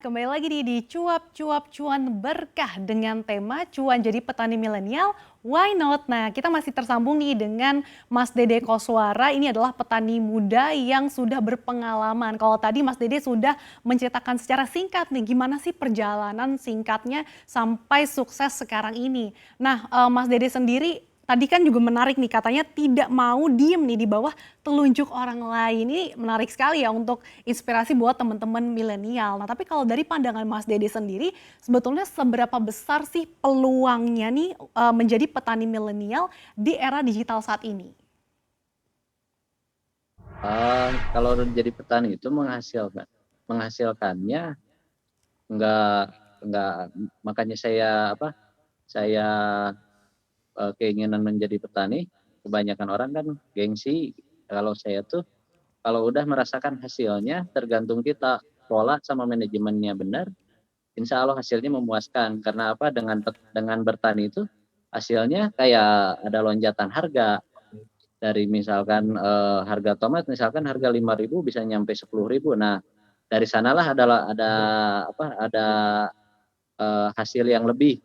Kembali lagi nih di Cuap-Cuap Cuan Berkah dengan tema Cuan Jadi Petani Milenial, Why Not? Nah, kita masih tersambung nih dengan Mas Dede Koswara. Ini adalah petani muda yang sudah berpengalaman. Kalau tadi Mas Dede sudah menceritakan secara singkat nih, gimana sih perjalanan singkatnya sampai sukses sekarang ini. Nah, Mas Dede sendiri tadi kan juga menarik nih, katanya tidak mau diem nih di bawah telunjuk orang lain. Ini menarik sekali ya untuk inspirasi buat teman-teman milenial. Nah, tapi kalau dari pandangan Mas Dede sendiri, sebetulnya seberapa besar sih peluangnya nih menjadi petani milenial di era digital saat ini? Kalau jadi petani itu menghasilkannya nggak nggak makanya saya, keinginan menjadi petani, kebanyakan orang kan gengsi. Kalau saya tuh, kalau udah merasakan hasilnya tergantung kita, pola sama manajemennya benar, insya Allah hasilnya memuaskan. Karena apa, dengan bertani itu hasilnya kayak ada lonjatan harga. Dari misalkan, harga tomat misalkan harga 5.000 bisa nyampe 10.000. Nah, dari sanalah ada hasil yang lebih.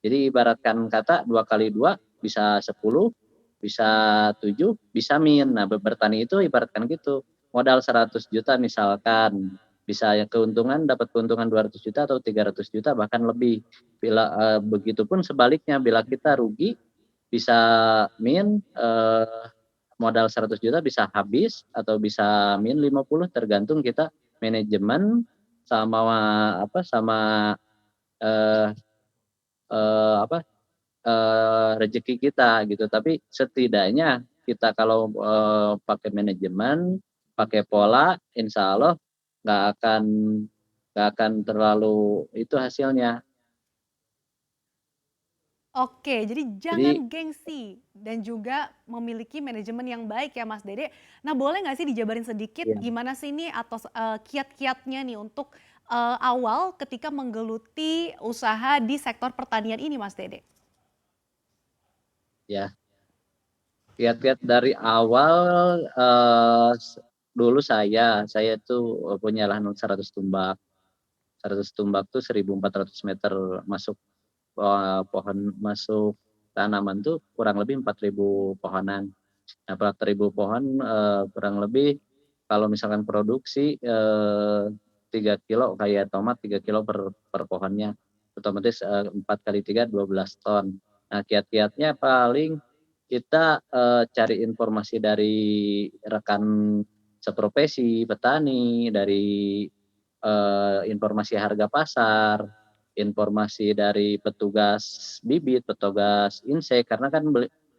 Jadi ibaratkan kata 2 kali 2 bisa 10, bisa 7, bisa min. Nah, bertani itu ibaratkan gitu, modal 100 juta misalkan, bisa ya dapat keuntungan 200 juta atau 300 juta bahkan lebih. Begitupun sebaliknya, bila kita rugi bisa modal 100 juta bisa habis atau bisa min 50, tergantung kita manajemen sama eee eee, apa, rezeki kita gitu. Tapi setidaknya kita kalau, pakai manajemen, pakai pola, insya Allah nggak akan nggak akan terlalu itu hasilnya. Oke, jadi Jadi jangan gengsi dan juga memiliki manajemen yang baik ya Mas Dede. Nah, boleh nggak sih dijabarin sedikit ya gimana sih nih atau kiat-kiatnya nih untuk awal ketika menggeluti usaha di sektor pertanian ini Mas Dede? ya, kiat-kiat dari awal, dulu saya tuh, punya lahan 100 tumbak. 100 tumbak tuh 1.400 meter masuk, pohon masuk tanaman tuh kurang lebih 4.000 pohonan. Nah, 4.000 pohon, kurang lebih kalau misalkan produksi, 3 kilo kayak tomat 3 kilo per pohonnya, otomatis, 4 kali 3 12 ton. Nah, kiat-kiatnya paling kita, cari informasi dari rekan seprofesi, petani, dari, informasi harga pasar, informasi dari petugas bibit, petugas insek, karena kan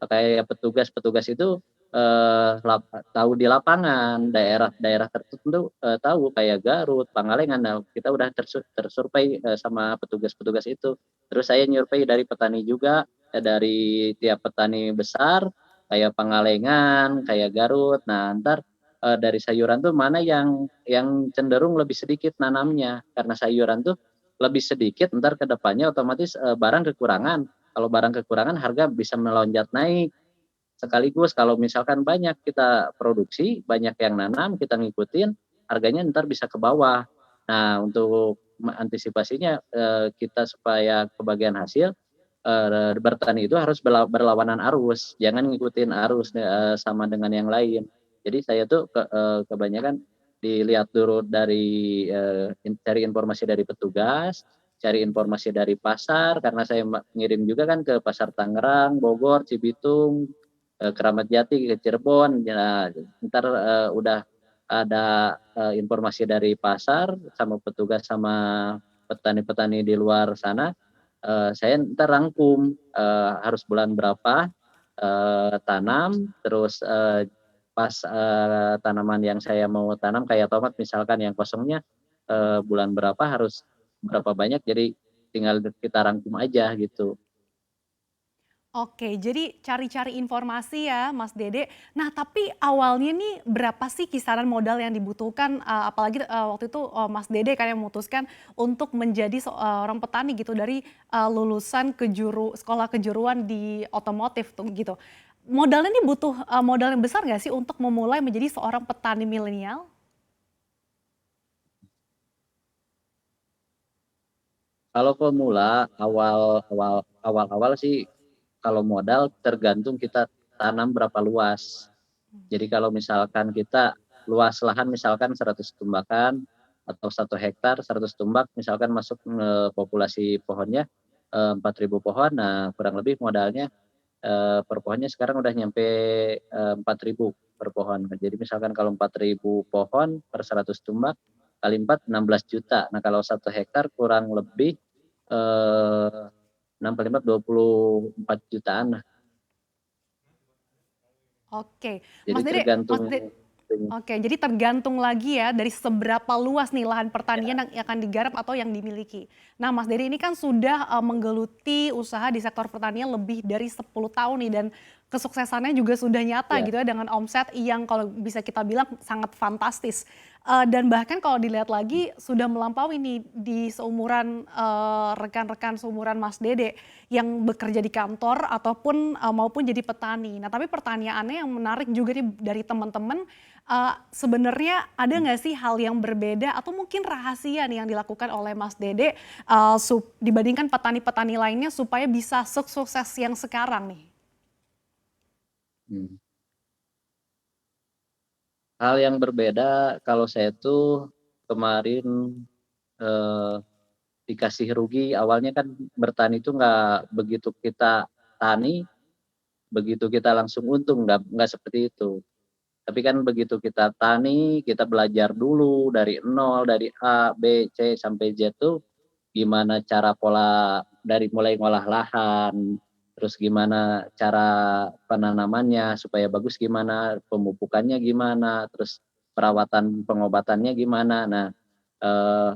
kayak petugas-petugas itu, eee, lap tahu di lapangan, daerah-daerah tertentu, tahu kayak Garut, Pangalengan. Nah, kita udah tersurvei, sama petugas-petugas itu. Terus saya nyurvei dari petani juga, dari tiap petani besar, kayak Pangalengan, kayak Garut. Nah, entar, dari sayuran tuh mana yang cenderung lebih sedikit nanamnya, karena sayuran tuh lebih sedikit, entar ke depannya otomatis, barang kekurangan. Kalau barang kekurangan harga bisa melonjak naik. Sekaligus kalau misalkan banyak kita produksi, banyak yang nanam, kita ngikutin, harganya ntar bisa ke bawah. Nah, untuk mengantisipasinya, kita supaya kebagian hasil, bertani itu harus berlawanan arus, jangan ngikutin arus, sama dengan yang lain. Jadi saya tuh kebanyakan dilihat dulu dari, cari informasi dari petugas, cari informasi dari pasar, karena saya ngirim juga kan ke pasar Tangerang, Bogor, Cibitung, Keramat Jati, ke Cirebon. Ya, entar, udah ada, informasi dari pasar sama petugas sama petani-petani di luar sana, saya entar rangkum, harus bulan berapa, tanam, terus, pas, tanaman yang saya mau tanam kayak tomat misalkan yang kosongnya, bulan berapa harus berapa banyak, jadi tinggal kita rangkum aja gitu. Oke, jadi cari-cari informasi ya Mas Dede. Nah, tapi awalnya nih berapa sih kisaran modal yang dibutuhkan, apalagi, waktu itu, Mas Dede kan yang memutuskan untuk menjadi seorang petani gitu dari, lulusan sekolah kejuruan di otomotif tuh gitu. Modalnya nih butuh, modal yang besar nggak sih untuk memulai menjadi seorang petani milenial? Kalau pemula awal-awal sih kalau modal tergantung kita tanam berapa luas. Jadi kalau misalkan kita luas lahan misalkan 100 tumbakan atau 1 hektar 100 tumbak misalkan masuk populasi pohonnya 4.000 pohon. Nah, kurang lebih modalnya per pohonnya sekarang udah nyampe 4.000 per pohon. Jadi misalkan kalau 4.000 pohon per 100 tumbak kali 4 16 juta. Nah, kalau 1 hektar kurang lebih 6 kali 4 24 jutaan lah. Oke, Jadi tergantung. Oke, jadi tergantung lagi ya dari seberapa luas nih lahan pertanian yang akan digarap atau yang dimiliki. Nah, Mas Dery ini kan sudah menggeluti usaha di sektor pertanian lebih dari 10 tahun nih dan kesuksesannya juga sudah nyata Ya, gitu ya dengan omset yang kalau bisa kita bilang sangat fantastis. Dan bahkan kalau dilihat lagi sudah melampaui nih di seumuran rekan-rekan seumuran Mas Dede yang bekerja di kantor ataupun maupun jadi petani. Nah, tapi pertanyaannya yang menarik juga nih dari teman-teman, sebenarnya ada nggak sih hal yang berbeda atau mungkin rahasia nih yang dilakukan oleh Mas Dede dibandingkan petani-petani lainnya supaya bisa sukses yang sekarang nih? hmm. Hal yang berbeda kalau saya tuh kemarin eh, dikasih rugi awalnya kan bertani itu nggak begitu kita tani, begitu kita langsung untung nggak seperti itu. Tapi kan begitu kita tani, kita belajar dulu dari nol, dari A, B, C sampai Z tuh gimana cara pola dari mulai ngolah lahan, terus gimana cara penanamannya supaya bagus gimana, pemupukannya gimana, terus perawatan pengobatannya gimana. Nah, eh,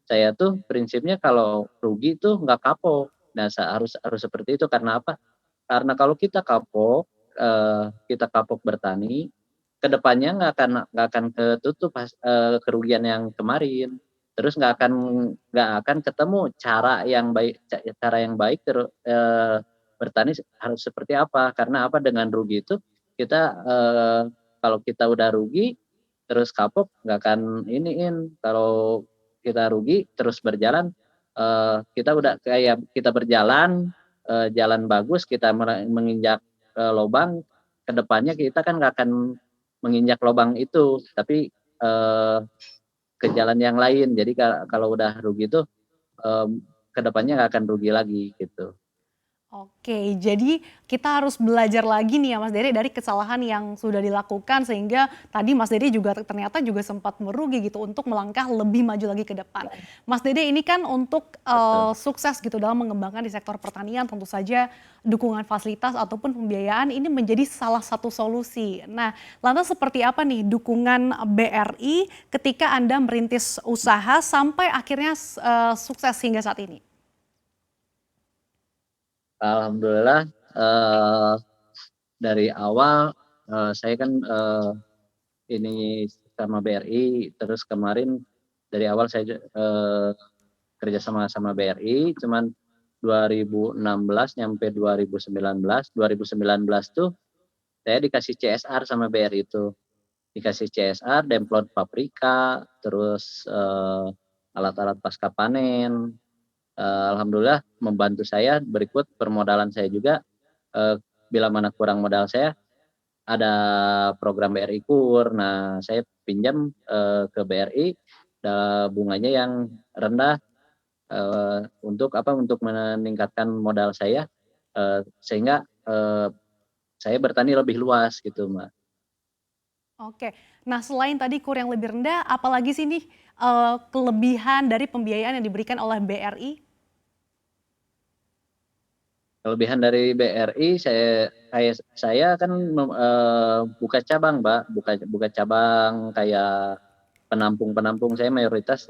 saya tuh prinsipnya kalau rugi tuh nggak kapok. Nah, harus harus seperti itu karena apa? Karena kalau kita kapok bertani, kedepannya nggak akan ketutup kerugian yang kemarin. Terus nggak akan ketemu cara yang baik bertani harus seperti apa. Karena apa dengan rugi itu kita kalau kita udah rugi terus kapok nggak akan iniin. Kalau kita rugi terus berjalan kita udah kayak kita berjalan jalan bagus kita menginjak lubang kedepannya kita kan nggak akan menginjak lubang itu, tapi ke jalan yang lain. Jadi kalau udah rugi itu kedepannya nggak akan rugi lagi gitu. Oke, jadi kita harus belajar lagi nih ya Mas Dery dari kesalahan yang sudah dilakukan sehingga tadi Mas Dery juga ternyata juga sempat merugi gitu untuk melangkah lebih maju lagi ke depan. Mas Dede ini kan untuk Betul. sukses gitu dalam mengembangkan di sektor pertanian tentu saja dukungan fasilitas ataupun pembiayaan ini menjadi salah satu solusi. Nah, lantas seperti apa nih dukungan BRI ketika Anda merintis usaha sampai akhirnya sukses hingga saat ini? Alhamdulillah dari awal saya kan ini sama BRI, terus kemarin dari awal saya kerja sama BRI, cuman 2016 nyampe 2019, 2019 tuh saya dikasih CSR sama BRI itu. Dikasih CSR, demplon paprika, terus alat-alat pasca panen. Alhamdulillah membantu saya berikut permodalan saya juga. Bila mana kurang modal saya, ada program BRI KUR. Nah, saya pinjam ke BRI, bunganya yang rendah untuk apa? Untuk meningkatkan modal saya, sehingga saya bertani lebih luas gitu, Mbak. Oke. Nah, selain tadi KUR yang lebih rendah, apalagi sih nih, kelebihan dari pembiayaan yang diberikan oleh BRI? Kelebihan dari BRI saya kan buka cabang, Mbak, buka cabang kayak penampung saya mayoritas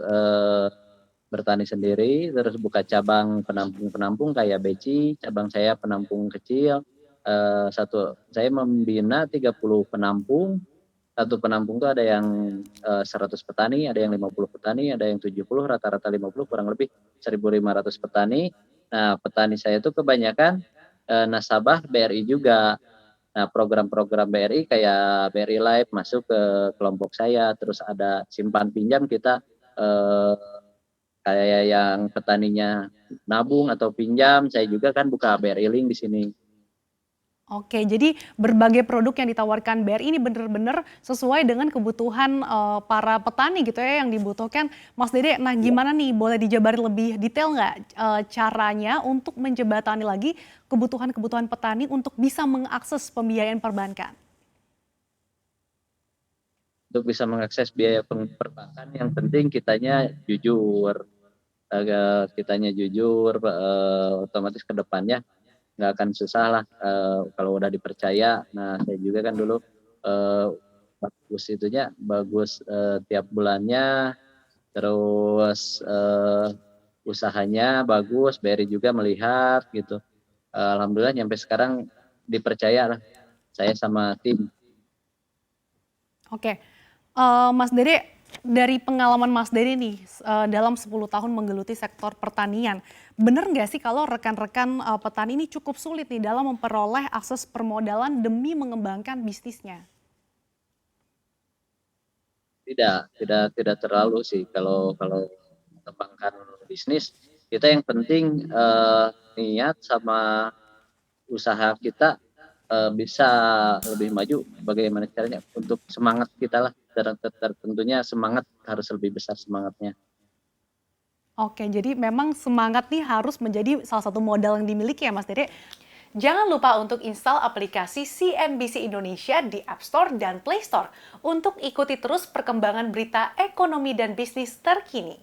bertani sendiri, terus buka cabang penampung-penampung kayak beci, cabang saya penampung kecil. Saya membina 30 penampung, satu penampung itu ada yang 100 petani, ada yang 50 petani, ada yang 70, rata-rata 50, kurang lebih 1.500 petani. Nah, petani saya itu kebanyakan nasabah BRI juga. Nah, program-program BRI kayak BRI Live masuk ke kelompok saya, terus ada simpan pinjam kita eh, Kayak yang petaninya nabung atau pinjam, saya juga kan buka BRI Link di sini. Oke, jadi berbagai produk yang ditawarkan BRI ini bener-bener sesuai dengan kebutuhan, para petani gitu ya yang dibutuhkan. Mas Dede, nah Iya. gimana nih boleh dijabarin lebih detail nggak, caranya untuk menjembatani lagi kebutuhan-kebutuhan petani untuk bisa mengakses pembiayaan perbankan? Untuk bisa mengakses biaya perbankan yang penting kitanya jujur, kitanya jujur, otomatis ke depannya nggak akan susah lah, kalau udah dipercaya. Nah, saya juga kan dulu, eee, bagus itunya, bagus, tiap bulannya, terus, usahanya bagus, BRI juga melihat gitu. Alhamdulillah nyampe sekarang dipercaya lah saya sama tim. Oke, Mas Dede, dari pengalaman Mas Dede nih, dalam 10 tahun menggeluti sektor pertanian, bener nggak sih kalau rekan-rekan, petani ini cukup sulit nih dalam memperoleh akses permodalan demi mengembangkan bisnisnya? Tidak terlalu sih kalau kalau mengembangkan bisnis, kita yang penting, niat sama usaha kita, bisa lebih maju bagaimana caranya untuk semangat kita lah, tentunya semangat harus lebih besar semangatnya. Oke, jadi memang semangat nih harus menjadi salah satu modal yang dimiliki ya Mas Dede. Jangan lupa untuk install aplikasi CNBC Indonesia di App Store dan Play Store untuk ikuti terus perkembangan berita ekonomi dan bisnis terkini.